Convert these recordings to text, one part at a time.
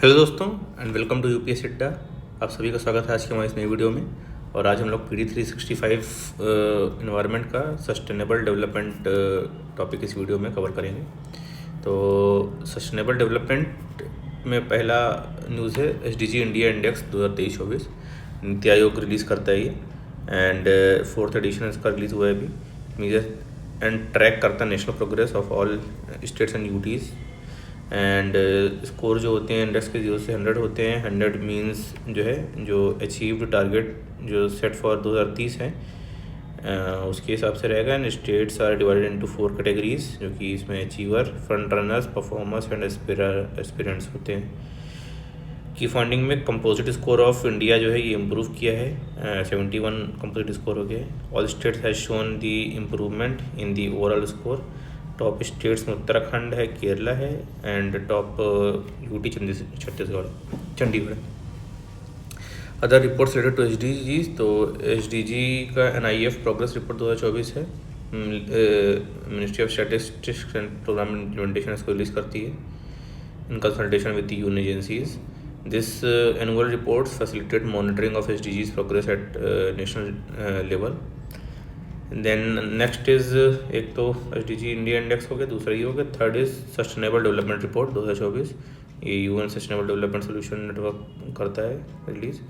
Hello दोस्तों and welcome to UPS अड्डा। आप सभी का स्वागत है आज की हमारी इस नई वीडियो में। और आज हम लोग PD365 इन्वायरमेंट का सस्टेनेबल डेवलपमेंट टॉपिक इस वीडियो में कवर करेंगे। तो सस्टेनेबल डेवलपमेंट में पहला न्यूज़ है SDG India index 2023-24। NITI Aayog release करता है ये एंड 4th एडिशन इसका रिलीज़ हुआ है अभी। मेजर एंड ट्रैक करता है national progress of all states and UTs and score जो होते हैं इंडेक्स के 0 से 100 होते हैं। 100 मींस जो है जो अचीव्ड टारगेट जो सेट फॉर 2030 है उसके हिसाब से रहेगा। And states are divided into 4 categories जो कि इसमें achiever, front runners, performers and aspirants होते हैं। की फंडिंग में कंपोजिट स्कोर ऑफ इंडिया जो है ये इम्प्रूव किया है, 71 कंपोजिट स्कोर हो गया है। All states has shown the improvement in the overall score. Top states में उत्तराखंड है, केरला है and top UT Chhattisgarh, Chandigarh. Other reports related to SDG, तो SDG का NIF प्रोग्रेस रिपोर्ट 2024 है। Ministry of statistics and programme implementation इसको रिलीज़ करती है in consultation with the union agencies. This annual reports facilitate monitoring of SDGs progress at national level. Then next is एक तो SDG India index हो गया, दूसरा ये हो गया। Third is sustainable development report 2024। ये UN sustainable development solution network करता है रिलीज।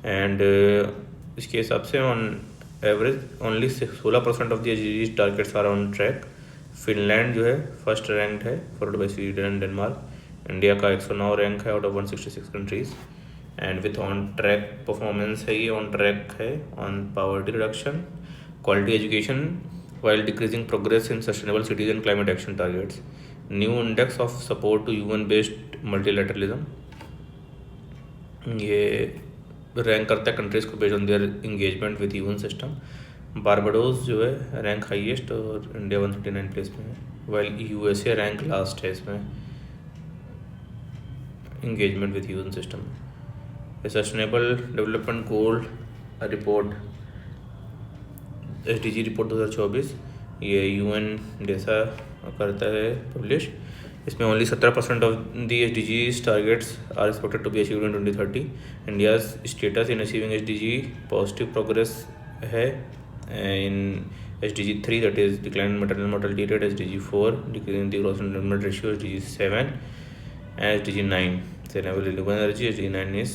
एंड इसके हिसाब से on average only 16% of the SDGs targets are on track. Finland जो है फर्स्ट रैंक है, followed by Sweden and Denmark. India का 109 रैंक है out of 166 countries. And with on track performance है, ये ऑन ट्रैक है on poverty reduction, quality education while decreasing progress in sustainable cities and climate action targets. New index of support to UN based multilateralism, ये rank करता है countries को based on their engagement with UN system. Barbados जो है rank highest और India 139 place में है, while USA rank last है इसमें engagement with UN system. Sustainable development goal report SDG report 2024 ये UN जैसा करता है पब्लिश। इसमें only 17% of the SDGs targets are expected to be achieved in 2030। India's status in achieving SDG positive progress है इन SDG 3 that is decline maternal mortality rate, SDG 4 decreasing the gross environment ratio, SDG 7 and SDG 9 sustainable renewable energy, SDG 9 is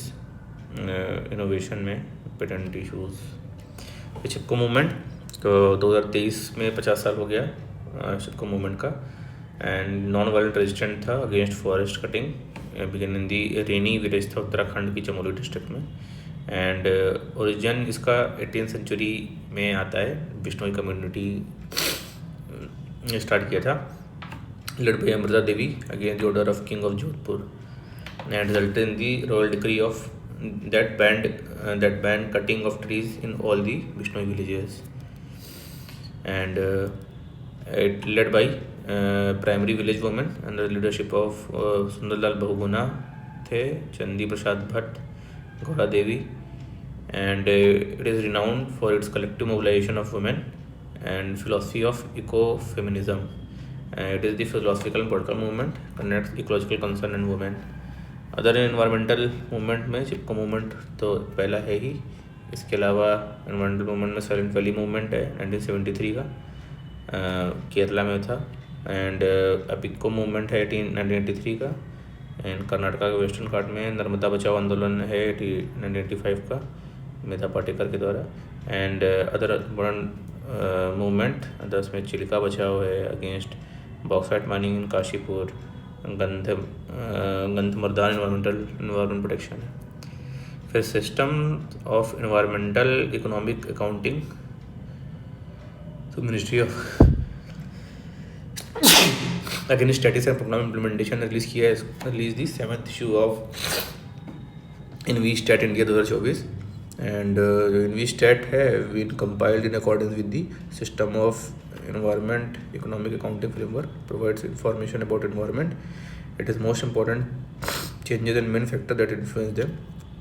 innovation में patent issues. चिपको movement तो 2023 में 50 साल हो गया चिपको movement का। And non violent resistant था against forest cutting, begin in the rainy village था उत्तराखंड की चमोली डिस्ट्रिक्ट में। एंड ओरिजिन इसका 18th सेंचुरी में आता है। बिश्नोई कम्युनिटी स्टार्ट किया था, led by Amrita Devi against the order of king of Jodhpur and resulted in the royal decree of that banned cutting of trees in all the Bishnoi villages. And it led by primary village women under the leadership of Sundarlal Bahuguna थे, चंदी Prasad Bhatt, Gaura Devi. and it is renowned for its collective mobilization of women and philosophy of ecofeminism. It is the philosophical and political movement connects ecological concern and women. Other environmental movement में चिपको movement तो पहला है ही। इसके अलावा environmental movement में silent valley movement है 1973 का, केरला में था। एंड अपिको मूवमेंट है 1983 का। एंड कर्नाटका के वेस्टर्न घाट में नर्मदा बचाओ आंदोलन है 1985 का, मेधा पाटेकर के द्वारा। एंड अदर बड़ा मूवमेंट अदर्स में चिल्का बचाओ है against bauxite mining in Kashipur, Gandhamardan environment protection है। फिर system of environmental economic accounting, तो ministry of against statistics and programme implementation release the 7th issue of EnviStats India 2024। And जो इनवीस्टैट है been compiled in accordance with the system of environment economic accounting framework, provides information about environment, it is most important changes and main factor that influence them.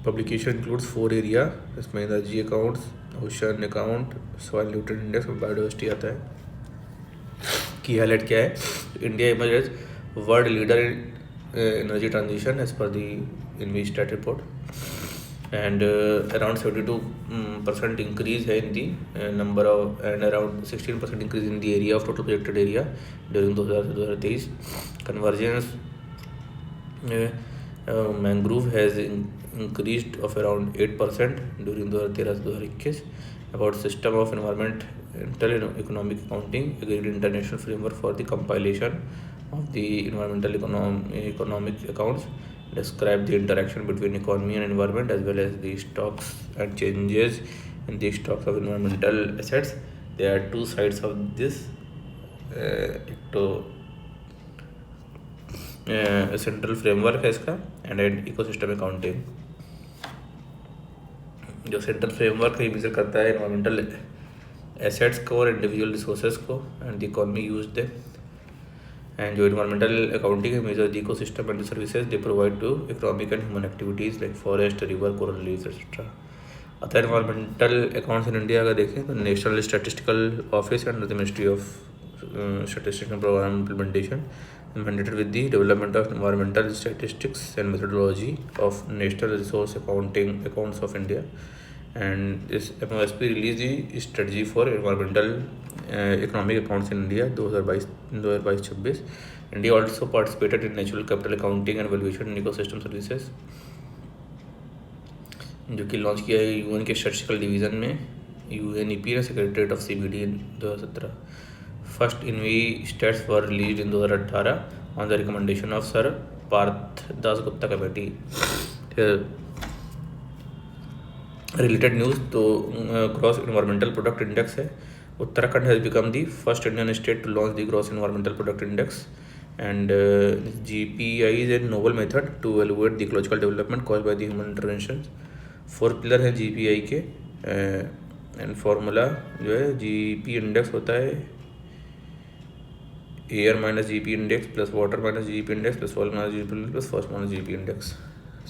Publication includes 4 area, इसमें energy accounts, ocean account, soil nutrient index और biodiversity आता है। की highlight क्या है, India emerge as world leader in energy transition as per the InvStat report, and around 72% increase है in the number of, and around 16% increase in the area of total projected area during 2000 से 2023. Convergence mangrove has increased of around 8% during 2013 से 2021. About system of environmental economic accounting, agreed international framework for the compilation of the environmental economic accounts, describe the interaction between economy and environment as well as the stocks and changes in the stocks of environmental assets. There are two sides of this. एक तो central framework है इसका and ecosystem accounting. जो central framework है measure करता है environmental assets को और इंडिविजुअल रिसोर्सेज को and the economy use they. And जो एनवायरमेंटल अकाउंटिंग है measure the ecosystem and the services they provide to economic and human activities like forest, river, coral reefs etcetera. अतः environmental accounts in India अगर देखें तो national statistical office and the ministry of statistics and programme implementation mandated with the development of environmental statistics and methodology of National Resource Accounts of India. And this MOSP released the strategy for environmental economic accounts in India 2022-26. India also participated in natural capital accounting and valuation and ecosystem services, जो कि launch किया है UN के statistical division में UNEP ने secretariat of CBD in 2017. First InvStats were released in 2018 on the recommendation of Sir Parth Dasgupta Committee. Related news तो Gross Environmental Product Index है. Uttarakhand has become the first Indian state to launch the Gross Environmental Product Index, and GPI is a novel method to evaluate the ecological development caused by the human interventions. 4 pillar हैं GPI के and formula जो है GP index होता है air minus GP index plus water minus GP index plus soil minus GP index plus phosphate minus GP index.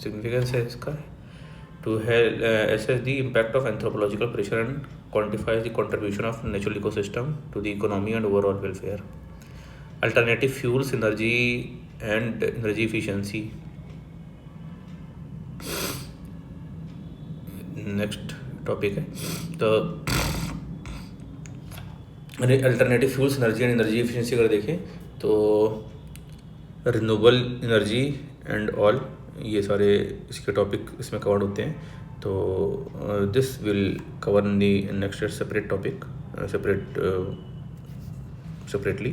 Significance है इसका to assess the impact of anthropological pressure and quantify the contribution of natural ecosystem to the economy and overall welfare. Alternative fuels, energy and energy efficiency. Next topic है तो alternative fuels, energy and energy efficiency अगर देखें तो renewable energy and all, ये सारे इसके topic इसमें cover होते हैं. तो this will cover in the next separate topic separately.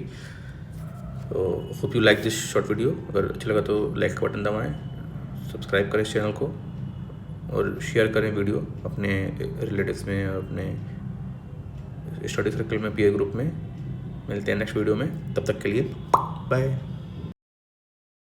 तो hope you like this short video. अगर अच्छा लगा तो लाइक का बटन दबाएं, सब्सक्राइब करें इस चैनल को और शेयर करें वीडियो अपने रिलेटिव्स में और अपने स्टडी सर्कल में, पीयर ग्रुप में. मिलते हैं नेक्स्ट वीडियो में, तब तक के लिए बाय.